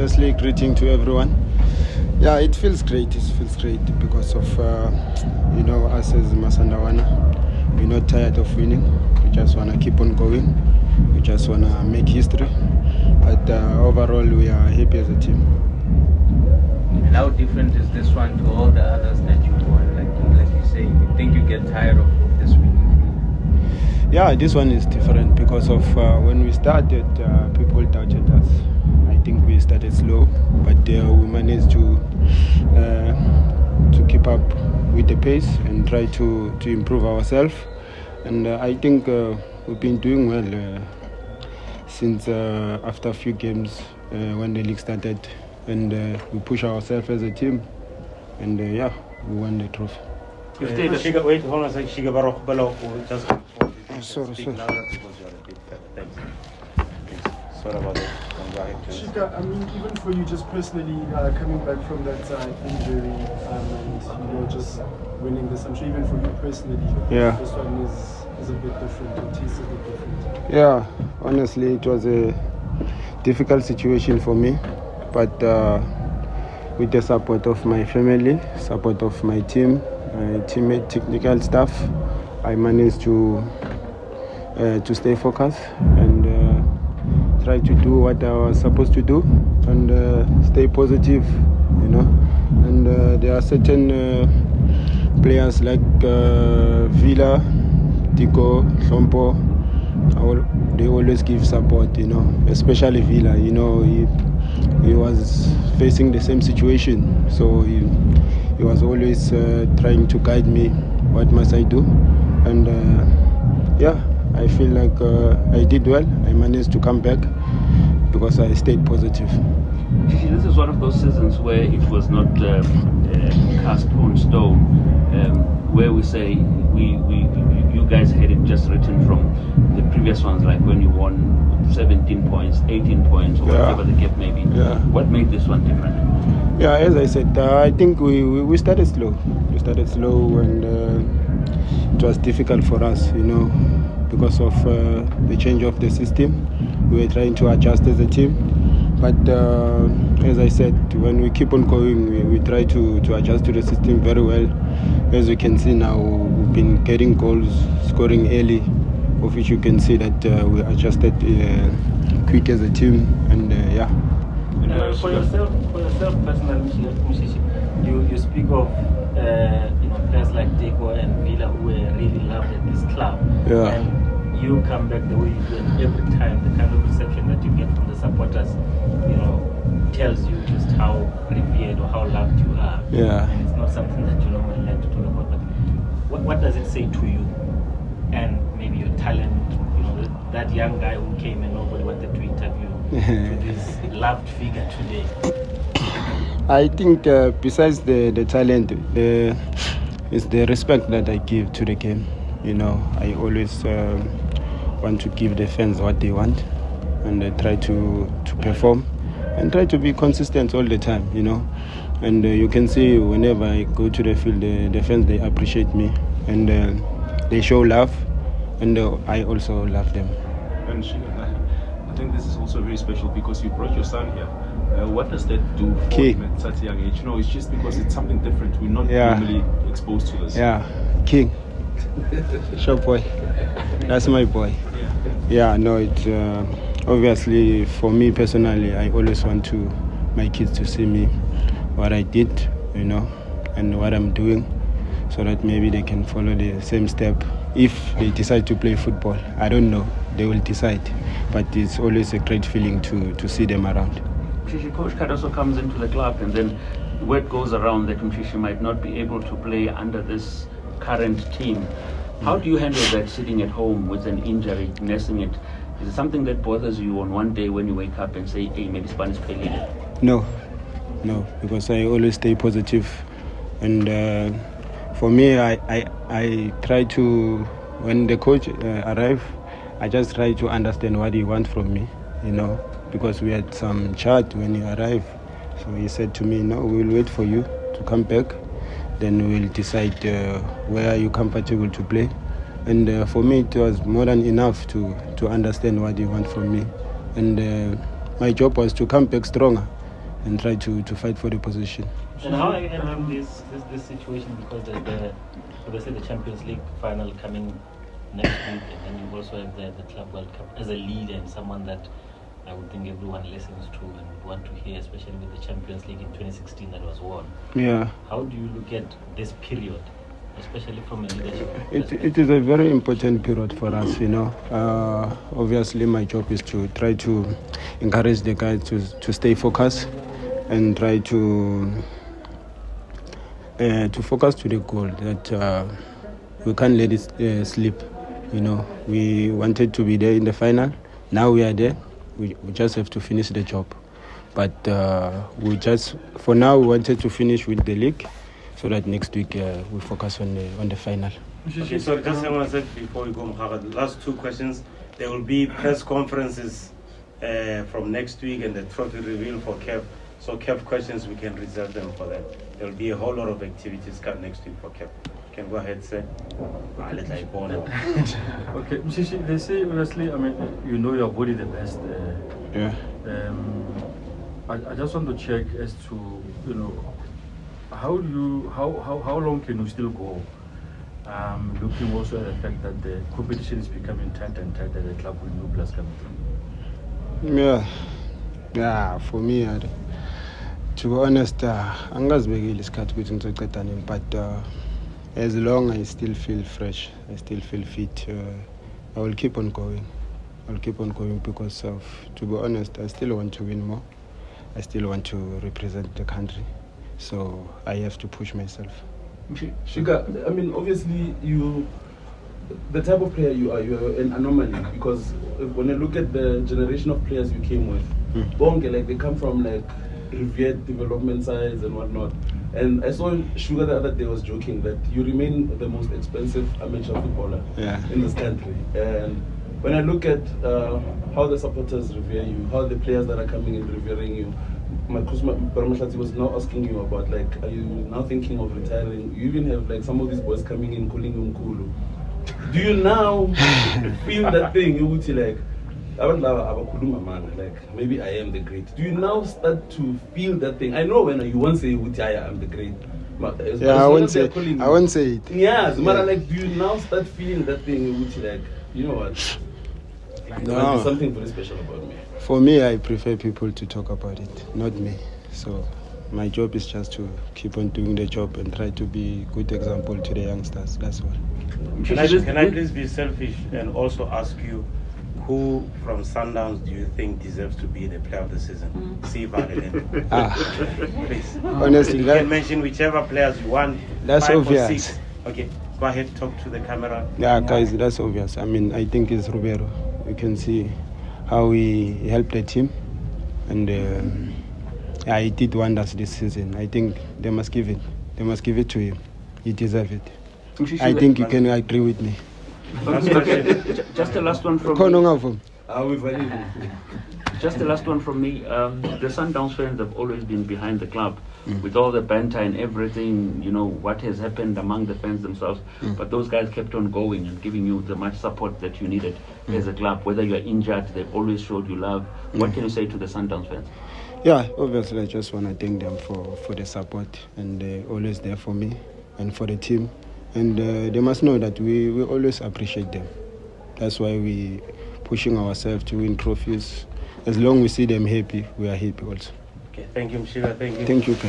Firstly, greeting to everyone. Yeah, it feels great. It feels great because of, us as Masandawana. We're not tired of winning. We just want to keep on going. We just want to make history. But overall, we are happy as a team. And how different is this one to all the others that you won? Like you say, you think you get tired of this winning? Yeah, this one is different because of when we started, people doubted us. I think we started slow, but we managed to keep up with the pace and try to improve ourselves. And I think we've been doing well since after a few games when the league started, and we push ourselves as a team, and we won the trophy. Wait, hold on a second. Sorry. Thanks. Sorry about that. Shika, I mean, even for you, just personally, coming back from that injury and just winning this, I'm sure even for you personally, this one is a bit different. It tastes a bit different. Yeah, honestly, it was a difficult situation for me, but with the support of my family, support of my team, my teammate, technical staff, I managed to stay focused and try to do what I was supposed to do and stay positive, And there are certain players like Vila, Hlompho. They always give support, especially Vila. He was facing the same situation, so he was always trying to guide me. What must I do? And I feel like I did well. I managed to come back because I stayed positive. This is one of those seasons where it was not cast on stone, where we say you guys had it just written from the previous ones, like when you won 17 points, 18 points, or whatever the gap may be. Yeah. What made this one different? Yeah, as I said, I think we started slow. We started slow, and it was difficult for us, because of the change of the system. We were trying to adjust as a team, but as I said, when we keep on going, we try to adjust to the system very well. As you can see now, we've been getting goals, scoring early, of which you can see that we adjusted quick as a team, and For yourself personally, Mshishi, you speak of players like Deco and Vila who were really loved at this club. Yeah. And you come back the way you do, and every time the kind of reception that you get from the supporters, tells you just how revered or how loved you are. Yeah. And it's not something that you normally like to talk about. But what does it say to you? And maybe your talent, that young guy who came and nobody wanted to interview, to this loved figure today. I think besides the talent, it's the respect that I give to the game. I always want to give the fans what they want, and try to perform and try to be consistent all the time, And you can see whenever I go to the field, the fans, they appreciate me, and they show love, and I also love them. And I think this is also very special because you brought your son here. What does that do for him at such a young age? It's just because it's something different. We're not normally exposed to this. Yeah, King. Short boy. That's my boy. It's obviously for me personally, I always want my kids to see me, what I did, and what I'm doing, so that maybe they can follow the same step. If they decide to play football, I don't know, they will decide, but it's always a great feeling to see them around. Mshishi, Coach Cardoso comes into the club, and then word goes around that Mshishi might not be able to play under this current team. How do you handle that, sitting at home with an injury, nursing it? Is it something that bothers you on one day when you wake up and say, hey, maybe Spanish playing? No, because I always stay positive, and for me, I try to, when the coach arrives, I just try to understand what he wants from me, because we had some chat when he arrived. So he said to me, no, we'll wait for you to come back, then we'll decide where you're comfortable to play. And for me, it was more than enough to understand what he wants from me. And my job was to come back stronger and try to fight for the position. And how are you handling this situation, because obviously the Champions League final coming next week, and then you also have the Club World Cup as a leader and someone that I would think everyone listens to and would want to hear, especially with the Champions League in 2016 that was won. Yeah. How do you look at this period, especially from a leadership perspective? It is a very important period for us, you know. Obviously, my job is to try to encourage the guys to stay focused and try to focus to the goal that we can't let it slip. You know, we wanted to be there in the final. Now we are there. We just have to finish the job. But for now, we wanted to finish with the league, so that next week we focus on the final. Okay, so just I want to say before we go, Mohamed, the last two questions. There will be press conferences from next week and the trophy reveal for CAF. So CAF questions, we can reserve them for that. There will be a whole lot of activities come next week for CAF. You can go ahead, sir. Okay, Mshishi, they say obviously, I mean, you know your body the best. Yeah. I just want to check as to, you know, how long can you still go? Looking also at the fact that the competition is becoming tighter and tighter, the club with new players coming through. Yeah. For me, to be honest, angazibekile isikhathi ukuthi ngizoqeda nini, but as long as I still feel fresh, I still feel fit, I will keep on going. I'll keep on going because to be honest, I still want to win more. I still want to represent the country. So I have to push myself. Sugar, I mean, obviously the type of player you are an anomaly, because when I look at the generation of players you came with, Bonge, like they come from like revered development sides and whatnot. And I saw Sugar the other day was joking that you remain the most expensive amateur footballer in this country. And when I look at how the supporters revere you, how the players that are coming in revering you, Paramashati was now asking you about, like, are you now thinking of retiring? You even have like some of these boys coming in calling you Mkulu. Do you now feel that thing? You would say like, like maybe I am the great. Do you now start to feel that thing? I know when you once say I am the great. I won't say it. Yeah, like, do you now start feeling that thing? You would say like, you know what? There's something very special about me. For me, I prefer people to talk about it, not me. So my job is just to keep on doing the job and try to be a good example to the youngsters. That's all. Can I please be selfish and also ask you, who from Sundowns do you think deserves to be the player of the season? See please. Honestly, you can mention whichever players you want. That's 5 or obvious. 6. Okay, go ahead, talk to the camera. Yeah, guys, that's obvious. I mean, I think it's Roberto. You can see how he helped the team, and he did wonders this season. I think they must give it to him. He deserves it. I think you can agree with me. Just the last one from me. Just the last one from me. The Sundowns fans have always been behind the club with all the banter and everything, you know, what has happened among the fans themselves. But those guys kept on going and giving you the much support that you needed as a club. Whether you're injured, they've always showed you love. What can you say to the Sundowns fans? Yeah, obviously I just want to thank them for the support, and they're always there for me and for the team. And they must know that we always appreciate them. That's why we pushing ourselves to win trophies. As long as we see them happy, we are happy also. Okay, thank you, Mshiga. Thank you. Thank you, guys.